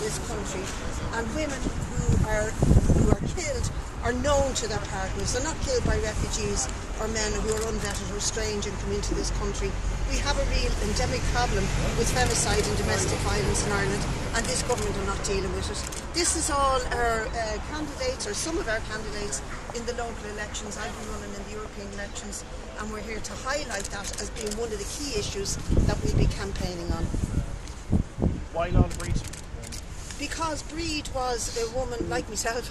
this country, and women who are killed are known to their partners. They're not killed by refugees or men who are unvetted or strange and come into this country. We have a real endemic problem with femicide and domestic violence in Ireland, and this government are not dealing with it. This is all our candidates, or some of our candidates, in the local elections. I've been running in the European elections, and we're here to highlight that as being one of the key issues that we'll be campaigning on. Why Fhéile Bríde? Because Bríde was a woman, like myself,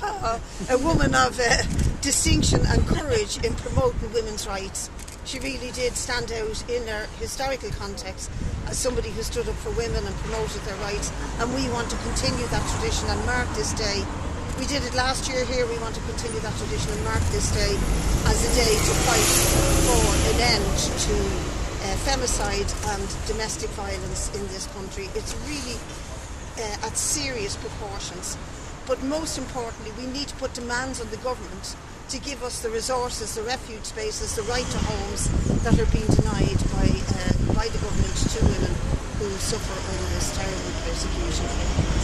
a woman of distinction and courage in promoting women's rights. She really did stand out in her historical context as somebody who stood up for women and promoted their rights, and we want to continue that tradition and mark this day. We did it last year here. We want to continue that tradition and mark this day as a day to fight for an end to femicide and domestic violence in this country. It's really at serious proportions. But most importantly, we need to put demands on the government to give us the resources, the refuge spaces, the right to homes that are being denied by the government to women who suffer under this terrible persecution.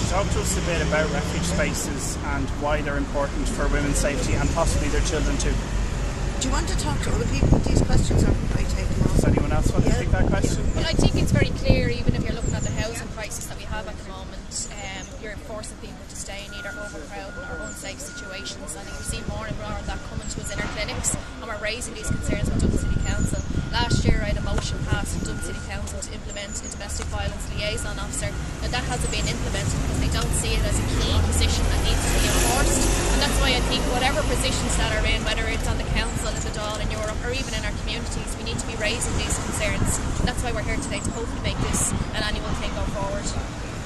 Talk to us a bit about refuge spaces and why they're important for women's safety and possibly their children too. Do you want to talk to other people with these questions, or would I take them on? Does anyone else want to take that question? Well, I think it's very clear, even if you're looking at the housing crisis that we have at the moment, you're forcing people to stay in either overcrowded or unsafe situations, and you see more and more of that coming to us in our clinics, and we're raising these concerns with Dublin City Council. Last year I had a motion passed in Dublin City Council to implement a domestic violence liaison officer. Now that hasn't been implemented because they don't see it as a key position that needs to be enforced, and that's why I think whatever positions that are in, whether it's on the council, in the Dáil, in Europe, or even in our communities, we need to be raising these concerns. That's why we're here today, to hopefully make this an annual thing go forward.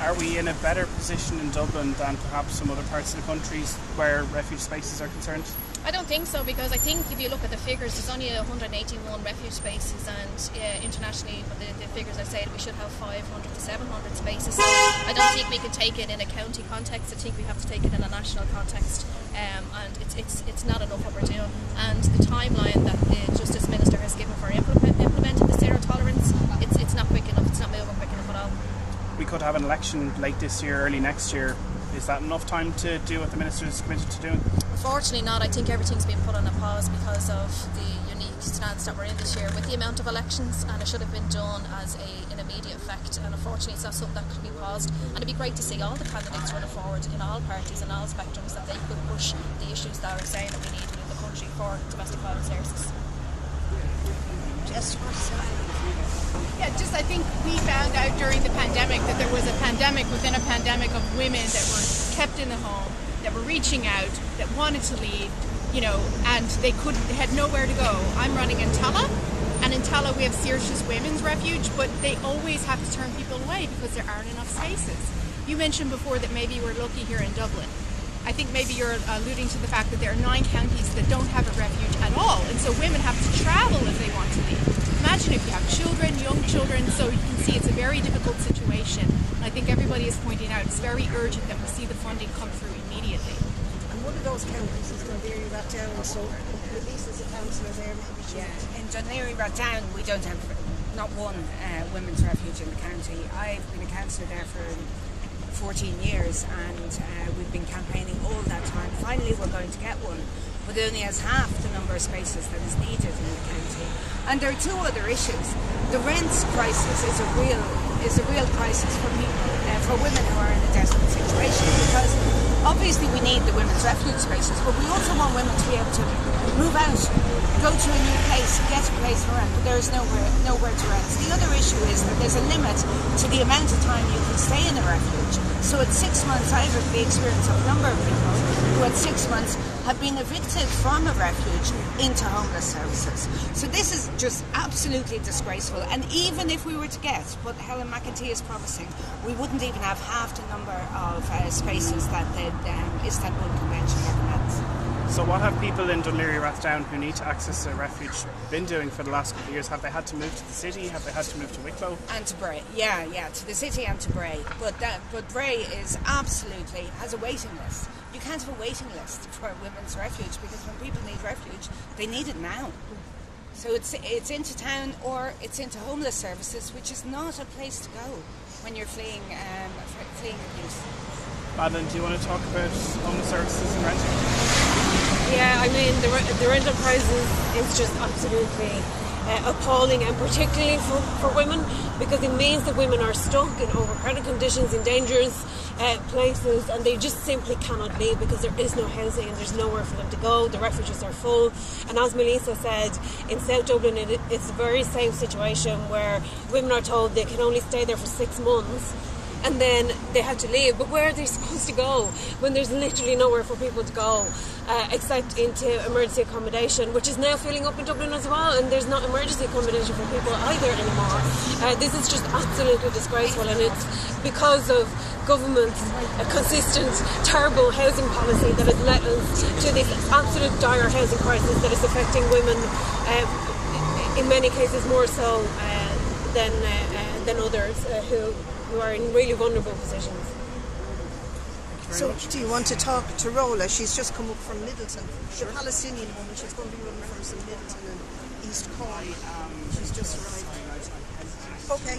Are we in a better position in Dublin than perhaps some other parts of the country where refuge spaces are concerned? I don't think so, because I think if you look at the figures, there's only 181 refuge spaces, and internationally the figures are saying we should have 500 to 700 spaces. So I don't think we can take it in a county context. I think we have to take it in a national context, and it's not enough what we're doing. And the timeline that the Justice Minister has given for implementing the zero tolerance, it's not quick enough. It's not moving quick enough at all. We could have an election late this year, early next year. Is that enough time to do what the Minister is committed to doing? Unfortunately not. I think everything's been put on a pause because of the unique stance that we're in this year with the amount of elections, and it should have been done as an immediate effect, and unfortunately it's not something that could be paused. And it'd be great to see all the candidates running forward in all parties and all spectrums, that they could push the issues that are saying that we need within the country for domestic violence services. Yeah, I think we found out during the pandemic that there was a pandemic within a pandemic of women that were kept in the home, that were reaching out, that wanted to leave, and they had nowhere to go. I'm running in Tallaght, and in Tallaght we have Saoirse's Women's Refuge, but they always have to turn people away because there aren't enough spaces. You mentioned before that maybe we're lucky here in Dublin. I think maybe you're alluding to the fact that there are 9 counties that don't have a refuge at all, and so women have to travel if they want to leave. Imagine if you have children, young children, so you can see it's a very difficult situation. And I think everybody is pointing out it's very urgent that we see the funding come through immediately. And one of those counties is Dunleary Rathdown, so at least as a councillor there, maybe she... Yeah, in Dunleary Rathdown we don't have not one women's refuge in the county. I've been a councillor there for 14 years, and we've been campaigning all that time. Finally we're going to get one, but it only has half the number of spaces that is needed in the county. And there are 2 other issues. The rents crisis is a real crisis for people, for women who are in a desperate situation, because obviously we need the women's refuge spaces, but we also want women to be able to move out, go to a new place, get a place to rent, but there is nowhere to rent. The other issue is that there's a limit to the amount of time you can stay in a refuge. So at 6 months, I've had the experience of a number of people who at 6 months have been evicted from a refuge into homeless services. So this is just absolutely disgraceful. And even if we were to get what Helen McEntee is promising, we wouldn't even have half the number of spaces that the Istanbul Convention recommends. So what have people in Dunleary Rathdown who need to access a refuge been doing for the last couple of years? Have they had to move to the city? Have they had to move to Wicklow? And to Bray, yeah, to the city and to Bray. But Bray is absolutely has a waiting list. You can't have a waiting list for a women's refuge, because when people need refuge, they need it now. So it's into town or it's into homeless services, which is not a place to go when you're fleeing abuse. Madeline, do you want to talk about home services and renting? Yeah, I mean, the rental prices is just absolutely appalling, and particularly for women, because it means that women are stuck in overcrowded conditions, in dangerous places, and they just simply cannot leave because there is no housing and there's nowhere for them to go. The refuges are full, and as Melissa said, in South Dublin it's a very same situation where women are told they can only stay there for 6 months and then they have to leave. But where are they supposed to go when there's literally nowhere for people to go except into emergency accommodation, which is now filling up in Dublin as well, and there's not emergency accommodation for people either anymore. This is just absolutely disgraceful, and it's because of government's consistent terrible housing policy that has led us to this absolute dire housing crisis that is affecting women in many cases more so than others who are in really vulnerable positions. So, do you want to talk to Rola? She's just come up from Middleton. She's a Palestinian woman. She's going to be running from Middleton and East Cork. She's just arrived. Okay.